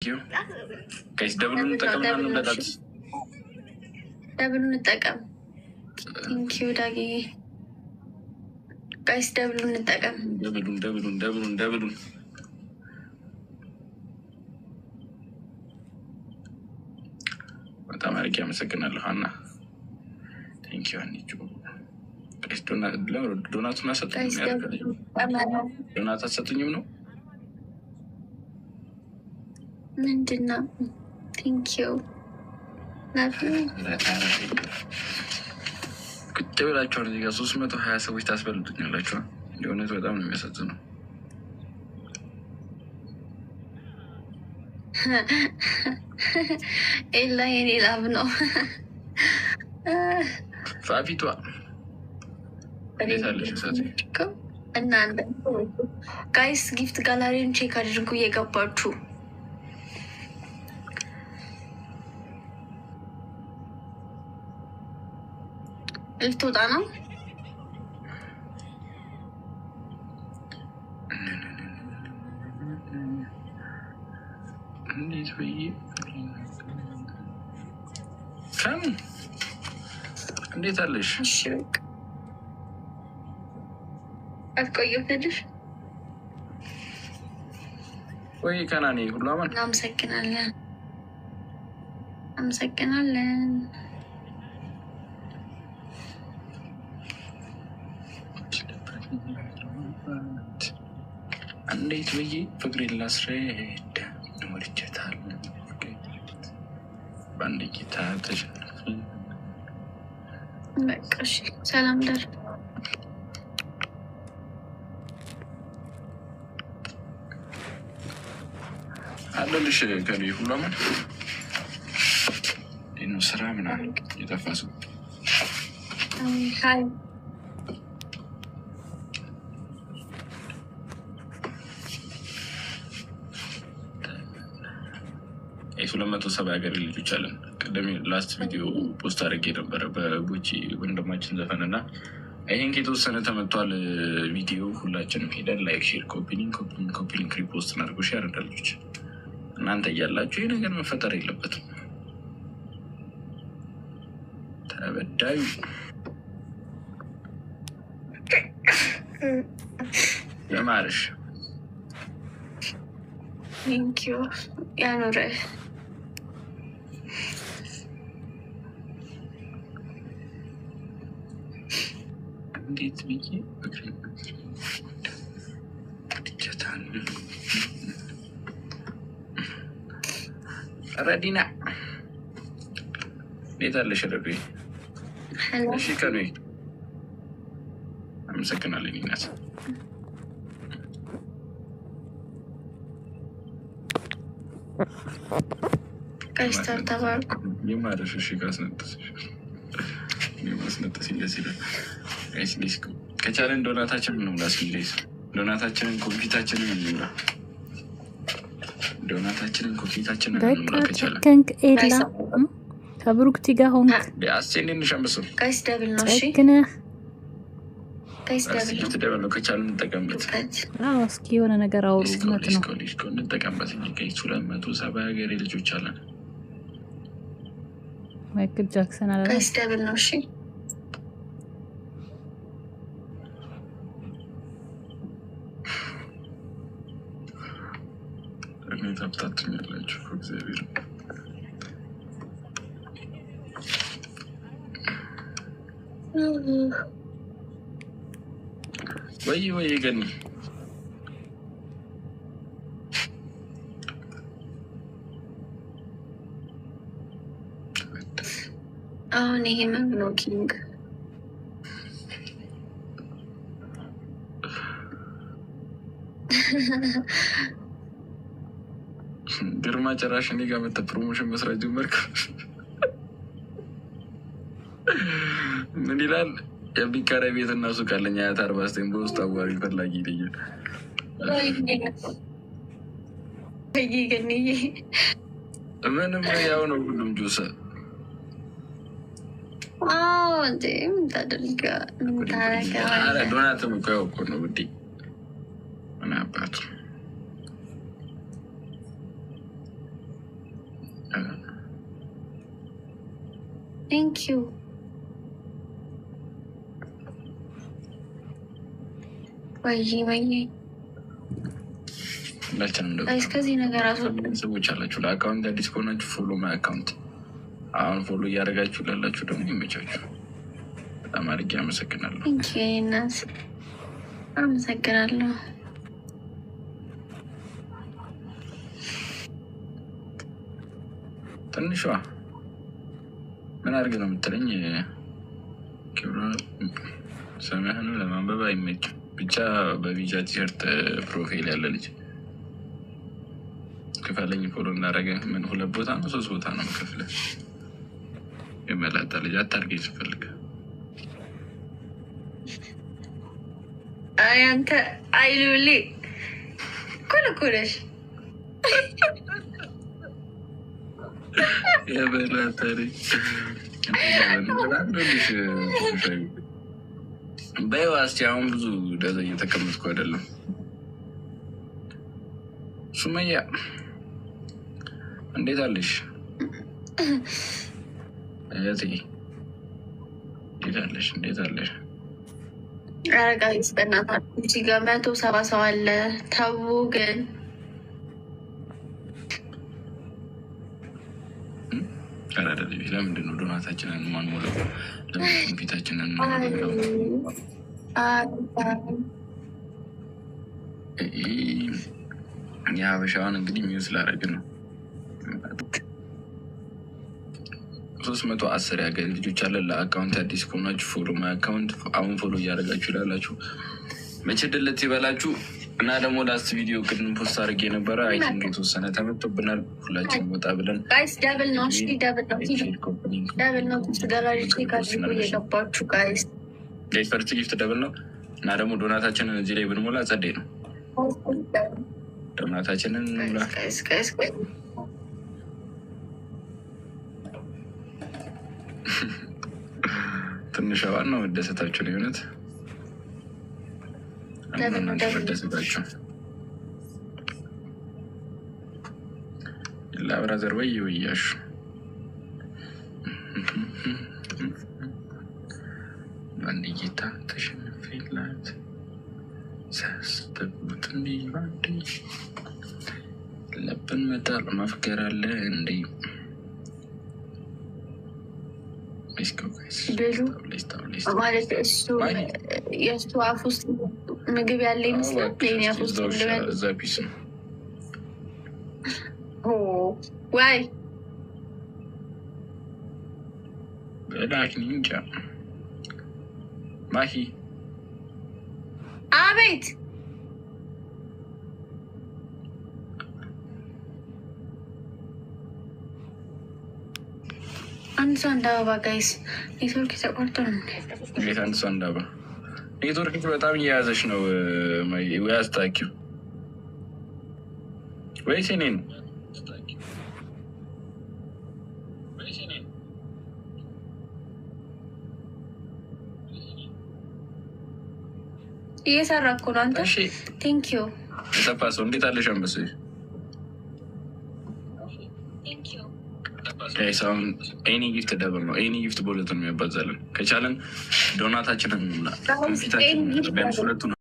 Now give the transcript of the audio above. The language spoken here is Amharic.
ዩ ጋይስ። ደብሉን እንጠቀምና እንብለጣት። ደብሉን እንጠቀም። ቴንክ ዩ ዳጊ። ጋይስ ደብሉን እንጠቀም። ደብሉን በጣም አድርጌ አመሰግናለሁ ሀና። ቴንክ ዩ አንቺ ጋይስ። ዶናቱን አሰጡኝ። ዶናት አሰጡኝም ነው ምንድነው? ቴንክ ዩ ቁጭ ብላችኋል እዚህ ጋር 320 ሰዎች ታስበልጡኛላችኋል። የእውነት በጣም ነው የሚያሳዝነው። ኤላ የኔ ላብ ነው። ፋፊቷ እንዴት አለሽ? እናንተ ጋይስ ጊፍት ጋላሪን ቼክ አድርጉ እየገባችሁ። ልትወጣ ነው። እንዴት ብዬ ከምን እንዴት አለሽ? አትቆየው ትንሽ ወይ ከናኔ ሁሉ አማን። አመሰግናለን። እንዴት ብዬ ፍቅሬን ላስረዳ ወድጀታለሁ በአንድ ጌታ ተሸነፍ። በቃ እሺ፣ ሰላም ደር አለልሽ። ከኔ ሁሉ አማን ነው ስራ ምናምን የጠፋ ሰው ሀይ 270 ሀገር ልጆች አለን። ቅድም ላስት ቪዲዮ ፖስት አድርጌ ነበረ በጉቺ ወንድማችን ዘፈን እና ይህን የተወሰነ ተመቷል ቪዲዮ። ሁላችንም ሄደን ላይክ፣ ሼር፣ ኮፒሊንክ ሪፖስት እናድርጎ። ሼር አድርጋለች። እናንተ እያላችሁ ይህ ነገር መፈጠር የለበትም። ተበዳዩ የማርሽ ቴንኪዩ ያኖረ እንዴት ብዬ ድጀታን ረዲና እንዴት አለሽ? ረዱ እሺ፣ ከኑ አመሰግናለሁ። ናት ቀስተር ተባርኩ የማረሽ እሺ፣ ካስነጠስ ደስ ይላል። ከቻለን ዶናታችንን ነው ላስኪ ዶናታችንን ኮንፊታችንን እንምራ። ዶናታችንን ኮንፊታችንን እንምራ። ከቻለን ኤላ ከብሩክቲ ጋር ሆንክ አስቴን እንሻምሰው ጋይስ ደብል ነው። እሺ ጋይስ ደብል ነው። ከቻለን እንጠቀምበት። እስኪ የሆነ ነገር አውሩ። እውነት ነው እንጠቀምበት። ጋይስ 270 ሀገሬ ልጆች አለን። ማይክል ጃክሰን አለ። ጋይስ ደብል ነው። እሺ እኔ ታብታትኛላችሁ እግዚአብሔር ወይ ገኒ አሁን ይሄ ምን ብሎኪንግ ግርማ ጨራሽ እኔ ጋር መጣ ፕሮሞሽን መስራት ጀመርክ። ምን ይላል? የቢካራይ ቤት እና ሱቅ አለኝ አያት 49 በውስጥ አዋሪ ፈላጊ ይለኛል። ምንም ያው ነው ሁሉም ጁሰ ዶናትም እኮ ያው እኮ ነው ውዴ። ምን አባቱ ቴንክ ዩ ወይ እስከዚህ ነገር ሰዎች አላችሁ። ለአካውንት አዲስ ከሆናችሁ ፎሎ ማይ አካውንት አሁን ፎሎ እያደረጋችሁ ላላችሁ ደግሞ ይመቻችሁ። በጣም አድርጌ አመሰግናለሁ። ናት አመሰግናለሁ። ትንሿ ምን አድርግ ነው የምትለኝ? ክብረ ሰማያኑ ለማንበብ አይመችም። ብቻ በቢጫ ቲሸርት ፕሮፋይል ያለ ልጅ ክፈለኝ ፎሎ እናደረገ። ምን 2 ቦታ ነው 3 ቦታ ነው ከፍለ የመላጣ ልጅ አታርገኝ ስፈልግ። አይ አንተ አይሉሊ ኮለኮለሽ የመላጣ ልጅ በይዋስቲ አሁን ብዙ ደዘ እየተቀመጥኩ አይደለም። ሱመያ እንዴት አለሽ? እህቴ እንዴት አለሽ? እንዴት አለሽ? አረጋዊ በእናታችሁ እዚህ ጋር 170 ሰው አለ። ተው ግን ለምንድን ነው ዶናታችንን ማንሞላው? ለምንድን ፊታችንን ማንሞላው? የሀበሻውን እንግዲህ ሚውስ ላደርግ ነው። 310 የሀገር ልጆች አለን። ለአካውንት አዲስ ከሆናችሁ ፎሎ ማይ አካውንት አሁን ፎሎ እያደረጋችሁ ይላላችሁ። መቼ ድለት ይበላችሁ እና ደግሞ ላስት ቪዲዮ ቅድም ፖስት አድርጌ የነበረ አይ ቲንክ የተወሰነ ተመቶብናል። ሁላችን ወጣ ብለን ጋይስ ደብል ነው። እሺ ደብል ነው። ገላጅ ካድርጉ እየገባችሁ ጋይስ ፈርት ጊፍት ደብል ነው እና ደግሞ ዶናታችንን እዚህ ላይ ብንሞላ ጸዴ ነው። ዶናታችንን ሙላ ትንሽ ዋና መደሰታችሁ ነው የሆነት መደሰታችሁ ለብራዘር ወይ ወያሹ አንድ ጌታ ተሸንፌላት ሳስተጉት እንዲ ባንድ ለብን መጣል ማፍቀር አለ እንዴ? ብሉ ማለት እሱ የእሱ አፍ ውስጥ ምግብ ያለ ይመስላል። ኔ አፍ ውስጥ እዛ ፒስ ነው ዋይ በላክ እንጃ ማሂ አቤት አንድ ሰው አንድ አበባ ጋይስ ኔትወርክ የተቆርጦ ነው። ቤት አንድ ሰው አንድ አበባ ኔትወርክ በጣም እየያዘች ነው። ወይ አስታኪው ወይስ እኔ ነው? እየሰራ እኮ ነው። አንተ ቴንክ ዩ ሰፋ ሰው እንዴት አለሽ? አንበሳ ሳሁን ኤኒ ጊፍት ደብል ነው። ኤኒ ጊፍት በሁለት ነው የሚያባዛለን። ከቻለን ዶናታችንን ፊታችን ቢያንስ 2